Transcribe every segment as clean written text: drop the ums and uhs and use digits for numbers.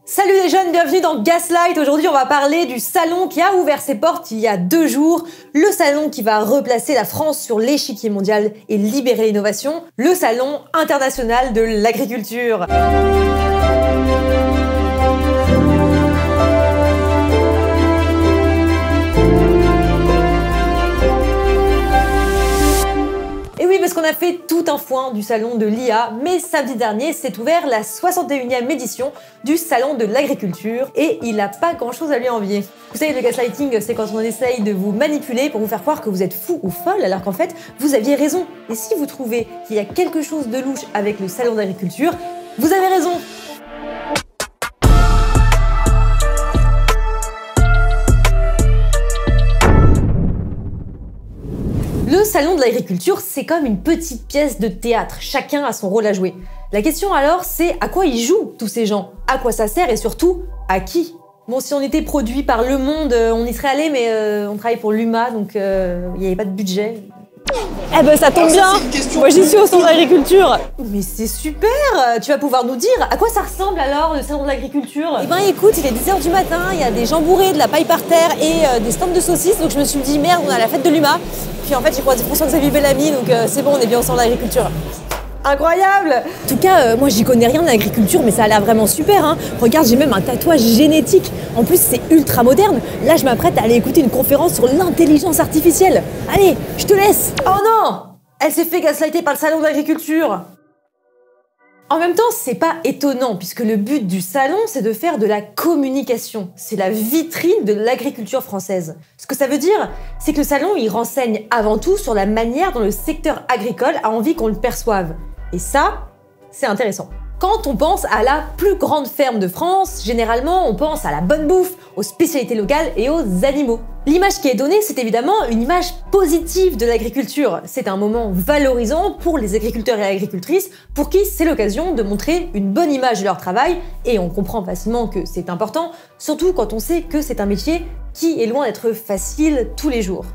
Salut les jeunes, bienvenue dans Gaslight. Aujourd'hui, on va parler du salon qui a ouvert ses portes il y a 2 jours. Le salon qui va replacer la France sur l'échiquier mondial et libérer l'innovation. Le salon international de l'agriculture. Et oui, parce qu'on a fait tout un foin du salon de l'IA, mais samedi dernier s'est ouvert la 61e édition du salon de l'agriculture et il n'a pas grand chose à lui envier. Vous savez, le gaslighting, c'est quand on essaye de vous manipuler pour vous faire croire que vous êtes fou ou folle, alors qu'en fait, vous aviez raison. Et si vous trouvez qu'il y a quelque chose de louche avec le salon d'agriculture, vous avez raison. Le salon de l'agriculture, c'est comme une petite pièce de théâtre, chacun a son rôle à jouer. La question alors, c'est à quoi ils jouent tous ces gens? À quoi ça sert et surtout, à qui? Bon, si on était produit par Le Monde, on y serait allé, mais on travaille pour l'UMA, donc il n'y avait pas de budget. Eh ben ça tombe bien. Moi j'y suis au salon de l'agriculture. Mais c'est super. Tu vas pouvoir nous dire à quoi ça ressemble alors le salon de l'agriculture? Eh ben écoute, il est 10h du matin, il y a des gens bourrés, de la paille par terre et des stands de saucisses, donc je me suis dit merde, on a la fête de l'UMA. Puis en fait j'ai croisé François-Xavier Bellamy, donc c'est bon, on est bien au salon de l'agriculture. Incroyable! En tout cas, moi j'y connais rien de l'agriculture, mais ça a l'air vraiment super, hein. Regarde, j'ai même un tatouage génétique. En plus, c'est ultra moderne. Là, je m'apprête à aller écouter une conférence sur l'intelligence artificielle. Allez, je te laisse! Oh non! Elle s'est fait gaslighter par le salon de l'agriculture! En même temps, c'est pas étonnant, puisque le but du salon, c'est de faire de la communication. C'est la vitrine de l'agriculture française. Ce que ça veut dire, c'est que le salon, il renseigne avant tout sur la manière dont le secteur agricole a envie qu'on le perçoive. Et ça, c'est intéressant. Quand on pense à la plus grande ferme de France, généralement, on pense à la bonne bouffe, aux spécialités locales et aux animaux. L'image qui est donnée, c'est évidemment une image positive de l'agriculture. C'est un moment valorisant pour les agriculteurs et agricultrices pour qui c'est l'occasion de montrer une bonne image de leur travail et on comprend facilement que c'est important, surtout quand on sait que c'est un métier qui est loin d'être facile tous les jours.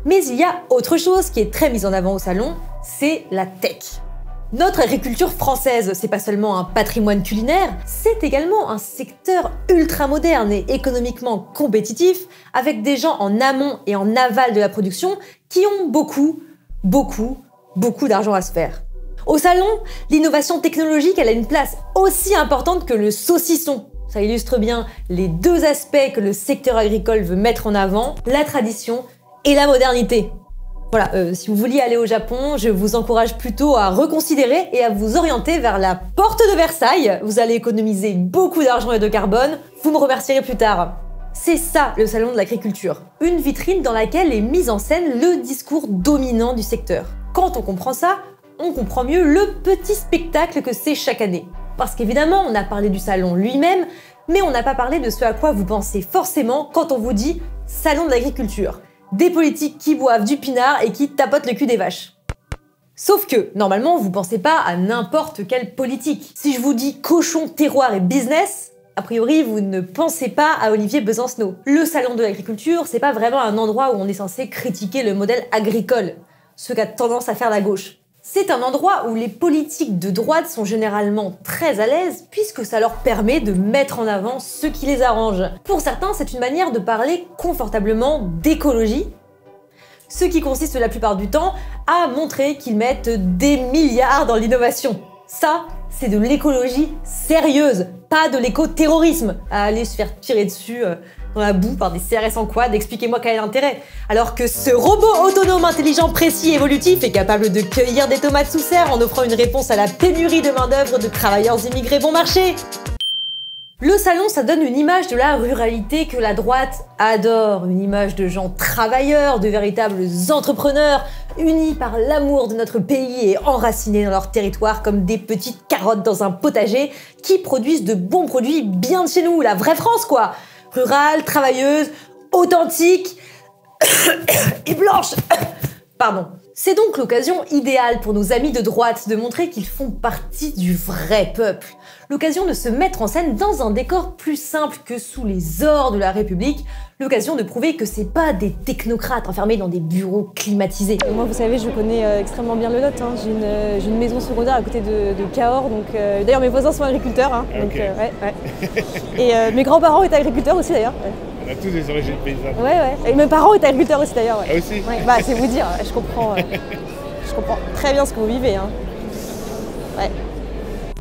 Mais il y a autre chose qui est très mise en avant au salon, c'est la tech. Notre agriculture française, c'est pas seulement un patrimoine culinaire, c'est également un secteur ultra moderne et économiquement compétitif, avec des gens en amont et en aval de la production qui ont beaucoup d'argent à se faire. Au salon, l'innovation technologique, elle a une place aussi importante que le saucisson. Ça illustre bien les 2 aspects que le secteur agricole veut mettre en avant, la tradition et la modernité. Voilà, si vous vouliez aller au Japon, je vous encourage plutôt à reconsidérer et à vous orienter vers la porte de Versailles. Vous allez économiser beaucoup d'argent et de carbone, vous me remercierez plus tard. C'est ça le salon de l'agriculture, une vitrine dans laquelle est mis en scène le discours dominant du secteur. Quand on comprend ça, on comprend mieux le petit spectacle que c'est chaque année. Parce qu'évidemment, on a parlé du salon lui-même, mais on n'a pas parlé de ce à quoi vous pensez forcément quand on vous dit « salon de l'agriculture ». Des politiques qui boivent du pinard et qui tapotent le cul des vaches. Sauf que, normalement, vous pensez pas à n'importe quelle politique. Si je vous dis cochon, terroir et business, a priori, vous ne pensez pas à Olivier Besancenot. Le salon de l'agriculture, c'est pas vraiment un endroit où on est censé critiquer le modèle agricole, ce qu'a tendance à faire la gauche. C'est un endroit où les politiques de droite sont généralement très à l'aise puisque ça leur permet de mettre en avant ce qui les arrange. Pour certains, c'est une manière de parler confortablement d'écologie, ce qui consiste la plupart du temps à montrer qu'ils mettent des milliards dans l'innovation. Ça, c'est de l'écologie sérieuse, pas de l'éco-terrorisme, à aller se faire tirer dessus dans la boue par des CRS en quad, expliquez-moi quel est l'intérêt. Alors que ce robot autonome, intelligent, précis, évolutif est capable de cueillir des tomates sous serre en offrant une réponse à la pénurie de main-d'œuvre de travailleurs immigrés bon marché. Le salon, ça donne une image de la ruralité que la droite adore, une image de gens travailleurs, de véritables entrepreneurs, unis par l'amour de notre pays et enracinés dans leur territoire comme des petites carottes dans un potager qui produisent de bons produits bien de chez nous, la vraie France quoi. Rurale, travailleuse, authentique et blanche. Pardon. C'est donc l'occasion idéale pour nos amis de droite de montrer qu'ils font partie du vrai peuple. l'occasion de se mettre en scène dans un décor plus simple que sous les ors de la République, l'occasion de prouver que c'est pas des technocrates enfermés dans des bureaux climatisés. Moi, vous savez, je connais extrêmement bien le Lot. Hein. J'ai une maison secondaire à côté de Cahors. Donc, d'ailleurs, mes voisins sont agriculteurs. Hein. Okay. Donc, ouais. Et mes grands-parents étaient agriculteurs aussi, d'ailleurs. Ouais. On a tous des origines paysannes. Ouais. Et mes parents étaient agriculteurs aussi, d'ailleurs. Ouais. Ah aussi Ouais. Bah, c'est vous dire, je comprends très bien ce que vous vivez. Hein. Ouais.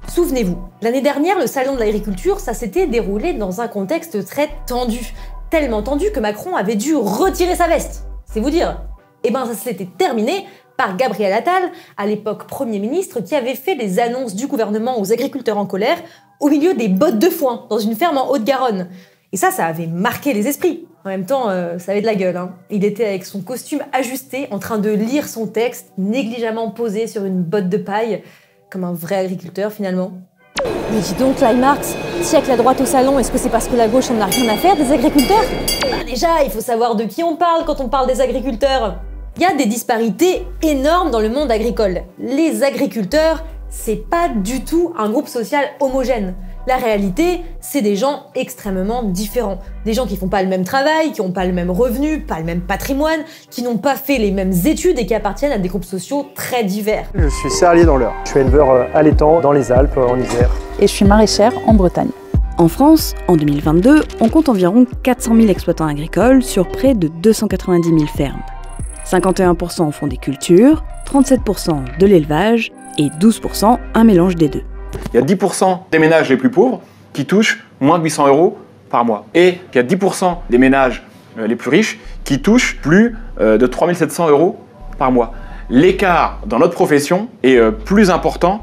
Souvenez-vous, l'année dernière, le salon de l'agriculture, ça s'était déroulé dans un contexte très tendu. Tellement tendu que Macron avait dû retirer sa veste. C'est vous dire. Eh ben, ça s'était terminé par Gabriel Attal, à l'époque Premier ministre, qui avait fait des annonces du gouvernement aux agriculteurs en colère au milieu des bottes de foin, dans une ferme en Haute-Garonne. Et ça avait marqué les esprits. En même temps, ça avait de la gueule. Hein. Il était avec son costume ajusté, en train de lire son texte, négligemment posé sur une botte de paille, comme un vrai agriculteur finalement. Mais dis donc, Karl Marx, si avec la droite au salon, est-ce que c'est parce que la gauche en a rien à faire des agriculteurs? Bah déjà, il faut savoir de qui on parle quand on parle des agriculteurs. Il y a des disparités énormes dans le monde agricole. Les agriculteurs, c'est pas du tout un groupe social homogène. La réalité, c'est des gens extrêmement différents. Des gens qui font pas le même travail, qui ont pas le même revenu, pas le même patrimoine, qui n'ont pas fait les mêmes études et qui appartiennent à des groupes sociaux très divers. Je suis serralier dans l'Eure. Je suis éleveur allaitant dans les Alpes en Isère. Et je suis maraîchère en Bretagne. En France, en 2022, on compte environ 400 000 exploitants agricoles sur près de 290 000 fermes. 51% en font des cultures, 37% de l'élevage et 12% un mélange des deux. Il y a 10% des ménages les plus pauvres qui touchent moins de 800 € par mois. Et il y a 10% des ménages les plus riches qui touchent plus de 3 700 € par mois. L'écart dans notre profession est plus important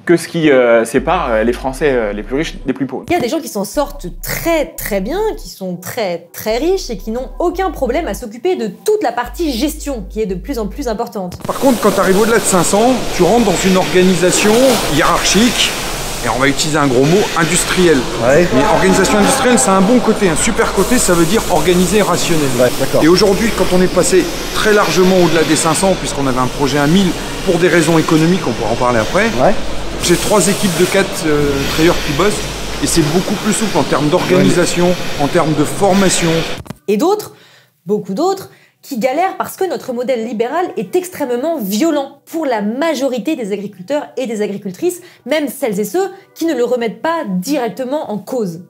que ce qui sépare les Français les plus riches des plus pauvres. Il y a des gens qui s'en sortent très bien, qui sont très riches et qui n'ont aucun problème à s'occuper de toute la partie gestion, qui est de plus en plus importante. Par contre, quand tu arrives au-delà de 500, tu rentres dans une organisation hiérarchique, et on va utiliser un gros mot, industriel. Ouais. Mais organisation industrielle, ça a un bon côté, un super côté, ça veut dire organisé et rationnel. Ouais, d'accord. Et aujourd'hui, quand on est passé très largement au-delà des 500, puisqu'on avait un projet à 1000, pour des raisons économiques, on pourra en parler après, Ouais. j'ai 3 équipes de 4 travailleurs qui bossent, et c'est beaucoup plus souple en termes d'organisation, en termes de formation. Et d'autres, beaucoup d'autres, qui galèrent parce que notre modèle libéral est extrêmement violent pour la majorité des agriculteurs et des agricultrices, même celles et ceux qui ne le remettent pas directement en cause.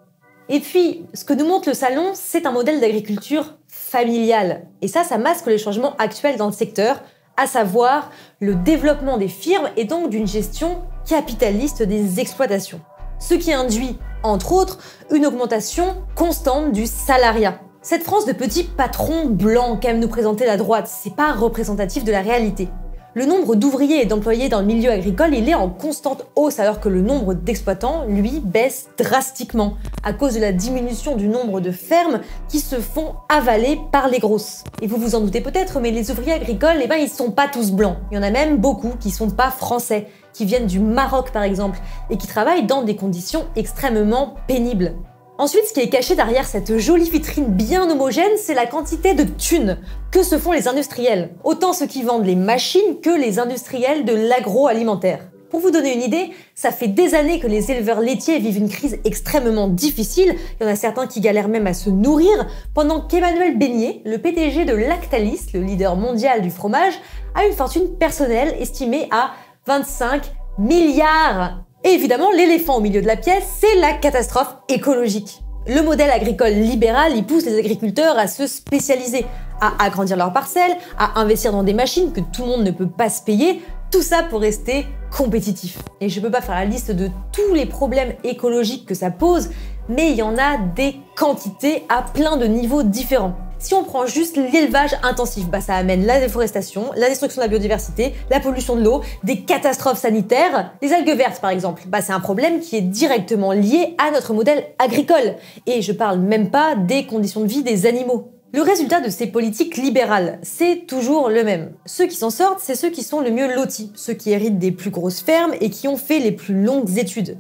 Et puis, ce que nous montre le salon, c'est un modèle d'agriculture familiale. Et ça masque les changements actuels dans le secteur, à savoir le développement des firmes et donc d'une gestion capitaliste des exploitations. Ce qui induit, entre autres, une augmentation constante du salariat. Cette France de petits patrons blancs qu'aime nous présenter la droite, c'est pas représentatif de la réalité. Le nombre d'ouvriers et d'employés dans le milieu agricole, il est en constante hausse alors que le nombre d'exploitants, lui, baisse drastiquement à cause de la diminution du nombre de fermes qui se font avaler par les grosses. Et vous vous en doutez peut-être, mais les ouvriers agricoles, ils sont pas tous blancs. Il y en a même beaucoup qui sont pas français, qui viennent du Maroc par exemple, et qui travaillent dans des conditions extrêmement pénibles. Ensuite, ce qui est caché derrière cette jolie vitrine bien homogène, c'est la quantité de thunes que se font les industriels. Autant ceux qui vendent les machines que les industriels de l'agroalimentaire. Pour vous donner une idée, ça fait des années que les éleveurs laitiers vivent une crise extrêmement difficile. Il y en a certains qui galèrent même à se nourrir, pendant qu'Emmanuel Beignet, le PDG de Lactalis, le leader mondial du fromage, a une fortune personnelle estimée à 25 milliards. Et évidemment, l'éléphant au milieu de la pièce, c'est la catastrophe écologique. Le modèle agricole libéral, il pousse les agriculteurs à se spécialiser, à agrandir leurs parcelles, à investir dans des machines que tout le monde ne peut pas se payer, tout ça pour rester compétitif. Et je peux pas faire la liste de tous les problèmes écologiques que ça pose, mais il y en a des quantités à plein de niveaux différents. Si on prend juste l'élevage intensif, ça amène la déforestation, la destruction de la biodiversité, la pollution de l'eau, des catastrophes sanitaires. Les algues vertes, par exemple, c'est un problème qui est directement lié à notre modèle agricole. Et je parle même pas des conditions de vie des animaux. Le résultat de ces politiques libérales, c'est toujours le même. Ceux qui s'en sortent, c'est ceux qui sont le mieux lotis, ceux qui héritent des plus grosses fermes et qui ont fait les plus longues études.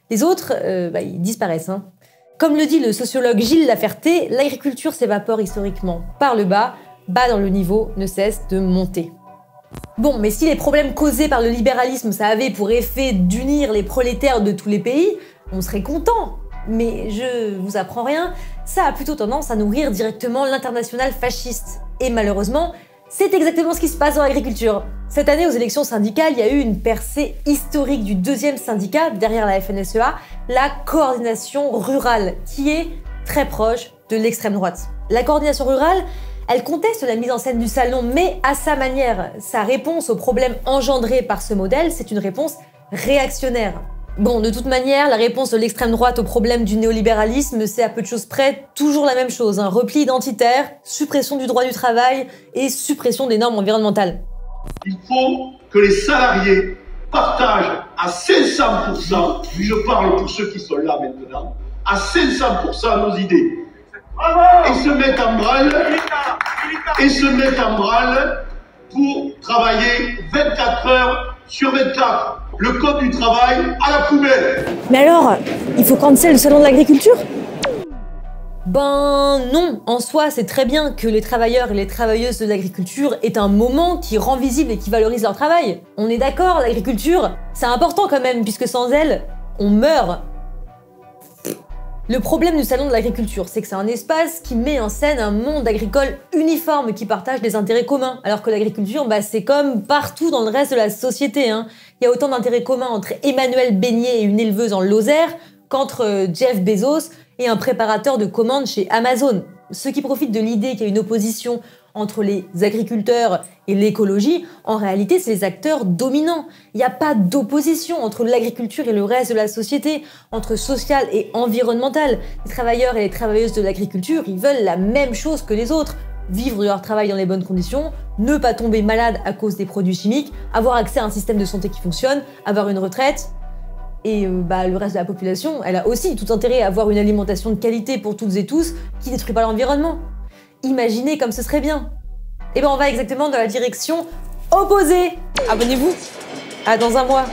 Les autres, ils disparaissent. Comme le dit le sociologue Gilles Laferté, l'agriculture s'évapore historiquement par le bas, dans le niveau ne cesse de monter. Bon, mais si les problèmes causés par le libéralisme, ça avait pour effet d'unir les prolétaires de tous les pays, on serait content. Mais je vous apprends rien, ça a plutôt tendance à nourrir directement l'internationale fasciste. Et malheureusement, c'est exactement ce qui se passe dans l'agriculture. Cette année, aux élections syndicales, il y a eu une percée historique du deuxième syndicat, derrière la FNSEA, la coordination rurale, qui est très proche de l'extrême droite. La coordination rurale, elle conteste la mise en scène du salon, mais à sa manière. Sa réponse aux problèmes engendrés par ce modèle, c'est une réponse réactionnaire. Bon, de toute manière, la réponse de l'extrême droite au problème du néolibéralisme, c'est à peu de choses près toujours la même chose. Un repli identitaire, suppression du droit du travail et suppression des normes environnementales. Il faut que les salariés partagent à 500%, je parle pour ceux qui sont là maintenant, à 500% nos idées. Et se mettent en branle pour travailler 24 heures sur 24. Le code du travail à la poubelle. Mais alors, il faut cancel le salon de l'agriculture? Ben non, en soi c'est très bien que les travailleurs et les travailleuses de l'agriculture aient un moment qui rend visible et qui valorise leur travail. On est d'accord, l'agriculture, c'est important quand même, puisque sans elle, on meurt. Le problème du salon de l'agriculture, c'est que c'est un espace qui met en scène un monde agricole uniforme qui partage des intérêts communs, alors que l'agriculture, bah, c'est comme partout dans le reste de la société. Hein. Il y a autant d'intérêts communs entre Emmanuel Beignet et une éleveuse en Lozère qu'entre Jeff Bezos et un préparateur de commandes chez Amazon. Ceux qui profitent de l'idée qu'il y a une opposition entre les agriculteurs et l'écologie, en réalité, c'est les acteurs dominants. Il n'y a pas d'opposition entre l'agriculture et le reste de la société, entre social et environnemental. Les travailleurs et les travailleuses de l'agriculture, ils veulent la même chose que les autres. Vivre de leur travail dans les bonnes conditions, ne pas tomber malade à cause des produits chimiques, avoir accès à un système de santé qui fonctionne, avoir une retraite. Et le reste de la population, elle a aussi tout intérêt à avoir une alimentation de qualité pour toutes et tous qui ne détruit pas l'environnement. Imaginez comme ce serait bien. Et ben on va exactement dans la direction opposée. Abonnez-vous. À dans un mois.